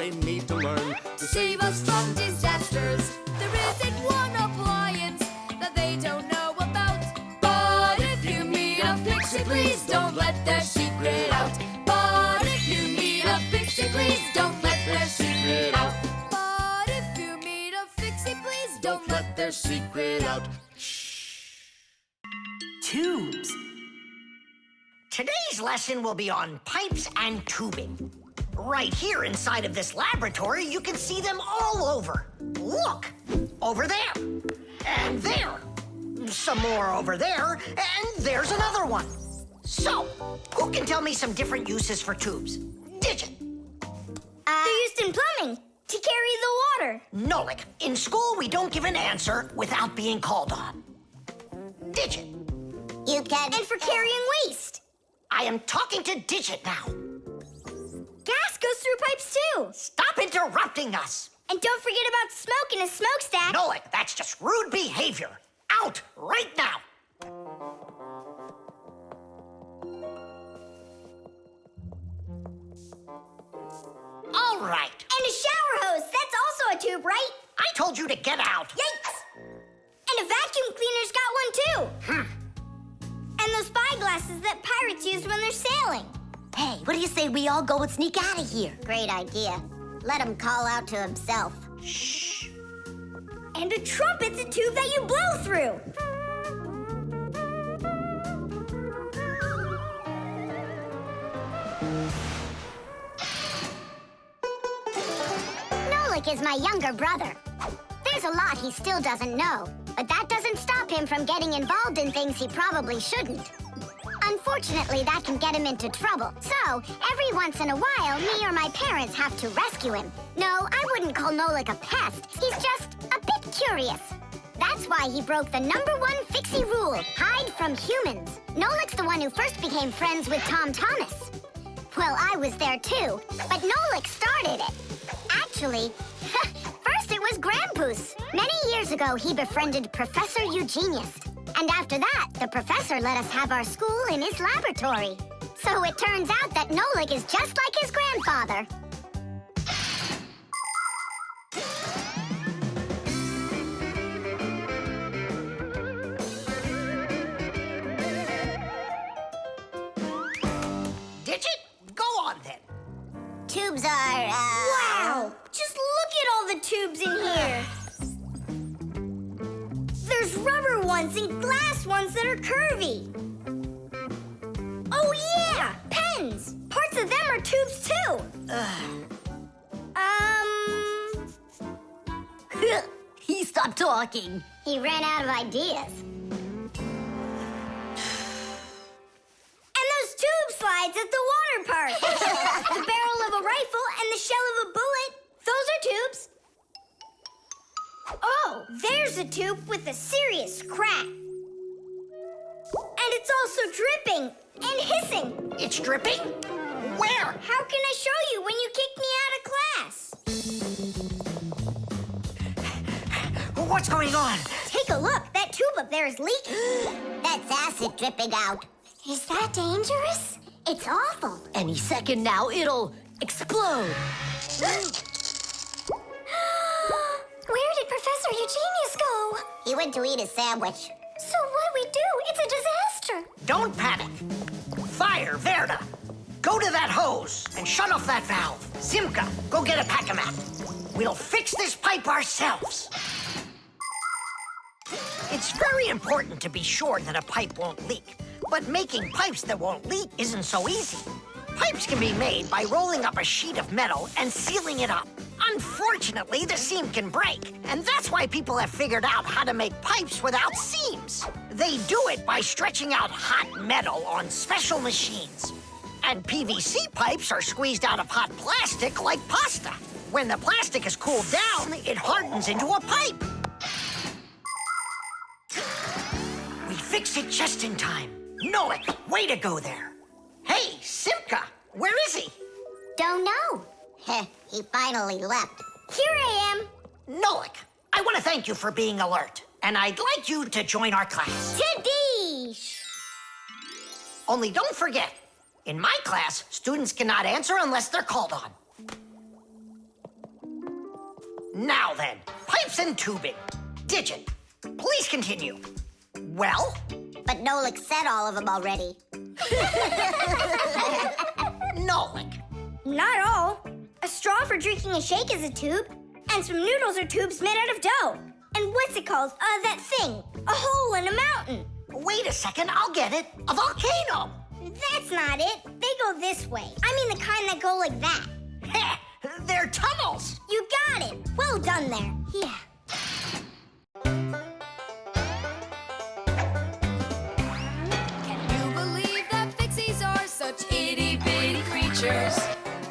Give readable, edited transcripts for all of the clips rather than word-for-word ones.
they need to learn to save us from disasters. There isn't one appliance that they don't know about. But if you meet a Fixie, please don't let their secret out. But if you meet a Fixie, please don't let their secret out. But if you meet a Fixie, please don't let their secret out. Tubes. Today's lesson will be on pipes and tubing. Right here inside of this laboratory, you can see them all over. Look, over there, and there. Some more over there, and there's another one. So, who can tell me some different uses for tubes? Digit. They're used in plumbing to carry the water. Nolik, in school we don't give an answer without being called on. Digit. You can. And for carrying waste. I am talking to Digit now. Gas goes through pipes too. Stop interrupting us. And don't forget about smoke in a smokestack. Nolik, that's just rude behavior. Out right now. All right. And a shower hose. That's also a tube, right? I told you to get out. Yikes! And a vacuum cleaner's got one too. And those spyglasses that pirates use when they're sailing. Hey, what do you say we all go and sneak out of here? Great idea. Let him call out to himself. Shh. And a trumpet's a tube that you blow through. Nolik is my younger brother. There's a lot he still doesn't know, but that doesn't stop him from getting involved in things he probably shouldn't. Unfortunately, that can get him into trouble. So, every once in a while, me or my parents have to rescue him. No, I wouldn't call Nolik a pest. He's just a bit curious. That's why he broke the #1 Fixie rule, hide from humans. Nolik's the one who first became friends with Tom Thomas. Well, I was there too, but Nolik started it. Actually, first it was Grandpoos. Many years ago, he befriended Professor Eugenius. And after that, the professor let us have our school in his laboratory. So it turns out that Nolik is just like his grandfather. Digit, go on then. Tubes are, Wow! Just look at all the tubes in here. There's rubber ones and glass ones that are curvy. Oh, yeah! Pens! Parts of them are tubes, too. He stopped talking. He ran out of ideas. And those tube slides at the water park. The barrel of a rifle and the shell of a bullet. Those are tubes. Oh, there's a tube with a serious crack. And it's also dripping and hissing. It's dripping? Where? How can I show you when you kick me out of class? What's going on? Take a look. That tube up there is leaking. That's acid dripping out. Is that dangerous? It's awful. Any second now, it'll explode. Where did Professor Eugenius go? He went to eat a sandwich. So what do we do? It's a disaster. Don't panic. Fire, Verda. Go to that hose and shut off that valve. Simka, go get a pack-a-mat. We'll fix this pipe ourselves. It's very important to be sure that a pipe won't leak. But making pipes that won't leak isn't so easy. Pipes can be made by rolling up a sheet of metal and sealing it up. Unfortunately, the seam can break, and that's why people have figured out how to make pipes without seams. They do it by stretching out hot metal on special machines. And PVC pipes are squeezed out of hot plastic like pasta. When the plastic is cooled down, it hardens into a pipe. We fixed it just in time. Nolik, way to go there. Hey, Simka, where is he? Don't know. He finally left. Here I am. Nolik, I want to thank you for being alert, and I'd like you to join our class. Tadish! Only don't forget, in my class, students cannot answer unless they're called on. Now then, pipes and tubing. Digit, please continue. Well? But Nolik said all of them already. Nolik. Not all. A straw for drinking a shake is a tube, and some noodles are tubes made out of dough. And what's it called? That thing. A hole in a mountain. Wait a second, I'll get it. A volcano. That's not it. They go this way. I mean the kind that go like that. Heh, they're tunnels. You got it. Well done there. Yeah. Can you believe that Fixies are such itty-bitty creatures?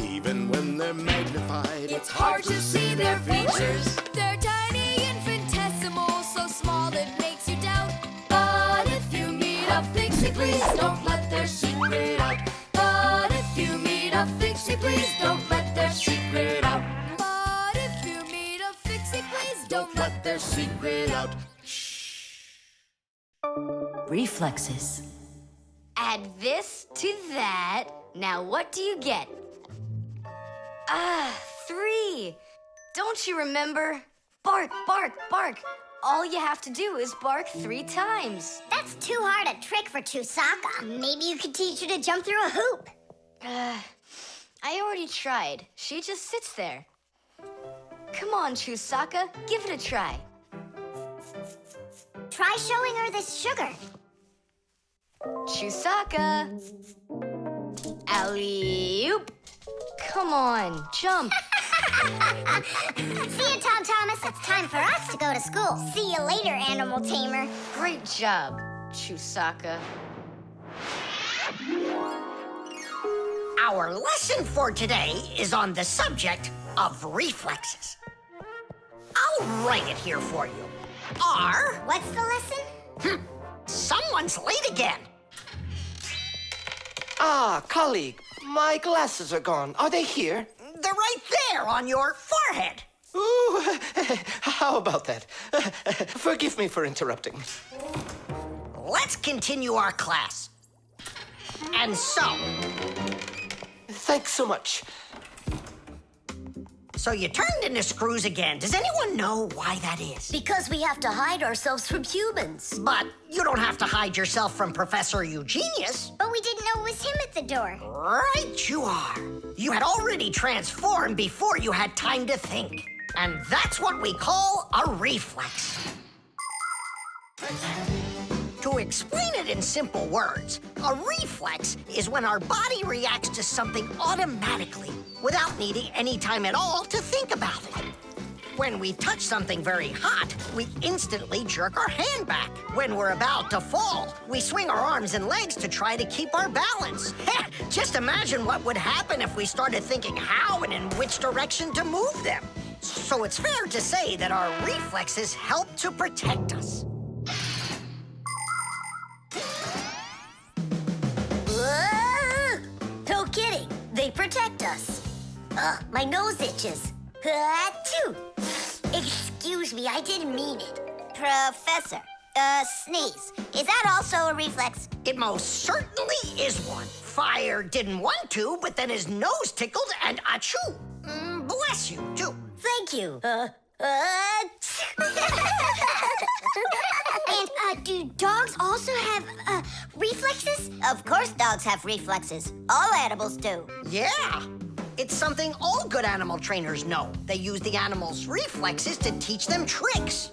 Even when they're magnified, It's hard to see their features. They're tiny, infinitesimal, so small it makes you doubt. But if you meet a Fixie, please don't let their secret out. But if you meet a Fixie, please don't let their secret out. But if you meet a Fixie, please don't let their secret out. Reflexes. Add this to that. Now what do you get? 3. Don't you remember? Bark, bark, bark. All you have to do is bark 3 times. That's too hard a trick for Chusaka. Maybe you could teach her to jump through a hoop. I already tried. She just sits there. Come on, Chusaka, give it a try. Try showing her this sugar. Chusaka. Alley-oop. Come on, jump. See you, Tom Thomas. It's time for us to go to school. See you later, animal tamer. Great job, Chusaka. Our lesson for today is on the subject of reflexes. I'll write it here for you. R. What's the lesson? Someone's late again. Ah, colleague, my glasses are gone. Are they here? They're right there on your forehead. Ooh, how about that? Forgive me for interrupting. Let's continue our class. And so, Thanks so much. so you turned into screws again. Does anyone know why that is? Because we have to hide ourselves from humans. But you don't have to hide yourself from Professor Eugenius. But we didn't know it was him at the door. Right you are. You had already transformed before you had time to think. And that's what we call a reflex. To explain it in simple words, a reflex is when our body reacts to something automatically without needing any time at all to think about it. When we touch something very hot, we instantly jerk our hand back. When we're about to fall, we swing our arms and legs to try to keep our balance. Just imagine what would happen if we started thinking how and in which direction to move them. So it's fair to say that our reflexes help to protect us. No kidding. They protect us. My nose itches. Achoo. Excuse me, I didn't mean it. Professor, sneeze. Is that also a reflex? It most certainly is one. Fire didn't want to, but then his nose tickled and achoo. Bless you, too. Thank you. And do dogs also have reflexes? Of course dogs have reflexes. All animals do. Yeah. It's something all good animal trainers know. They use the animals' reflexes to teach them tricks.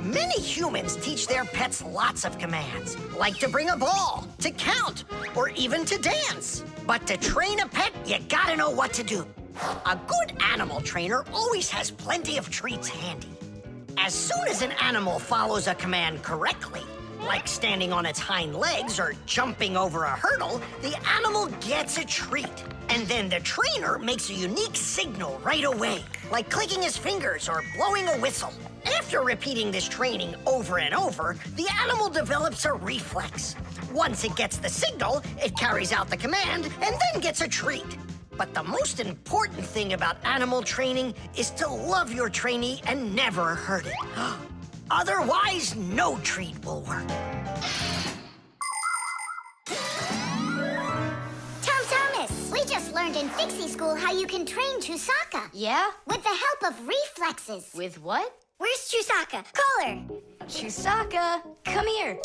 Many humans teach their pets lots of commands, like to bring a ball, to count, or even to dance. But to train a pet, you gotta know what to do. A good animal trainer always has plenty of treats handy. As soon as an animal follows a command correctly, like standing on its hind legs or jumping over a hurdle, the animal gets a treat. And then the trainer makes a unique signal right away, like clicking his fingers or blowing a whistle. After repeating this training over and over, the animal develops a reflex. Once it gets the signal, it carries out the command and then gets a treat. But the most important thing about animal training is to love your trainee and never hurt it. Otherwise, no treat will work. Tom you can train Chusaka Yeah? with the help of reflexes. With what? Where's Chusaka? Call her. Chusaka, come here.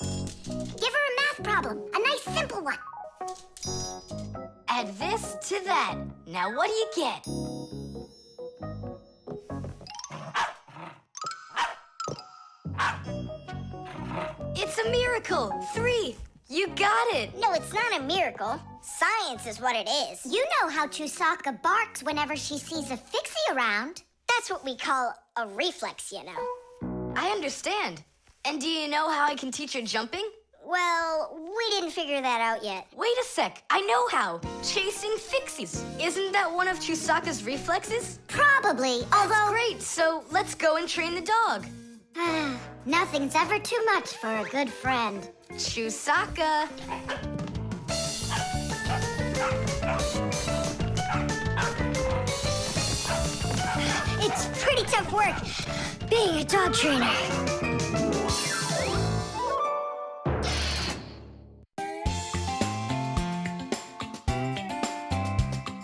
Give her a math problem, a nice simple one. Add this to that. Now what do you get? It's a miracle! 3! You got it! No, it's not a miracle. Science is what it is. You know how Chusaka barks whenever she sees a Fixie around. That's what we call a reflex, you know. I understand. And do you know how I can teach her jumping? Well, we didn't figure that out yet. Wait a sec, I know how. Chasing Fixies. Isn't that one of Chusaka's reflexes? Probably, That's although great, so let's go and train the dog. nothing's ever too much for a good friend. Chusaka. It's pretty tough work being a dog trainer.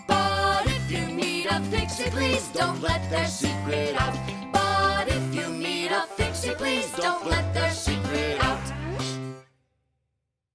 But if you meet a Fixie, please don't let their secret out. But if you meet a Fixie, please don't let their secret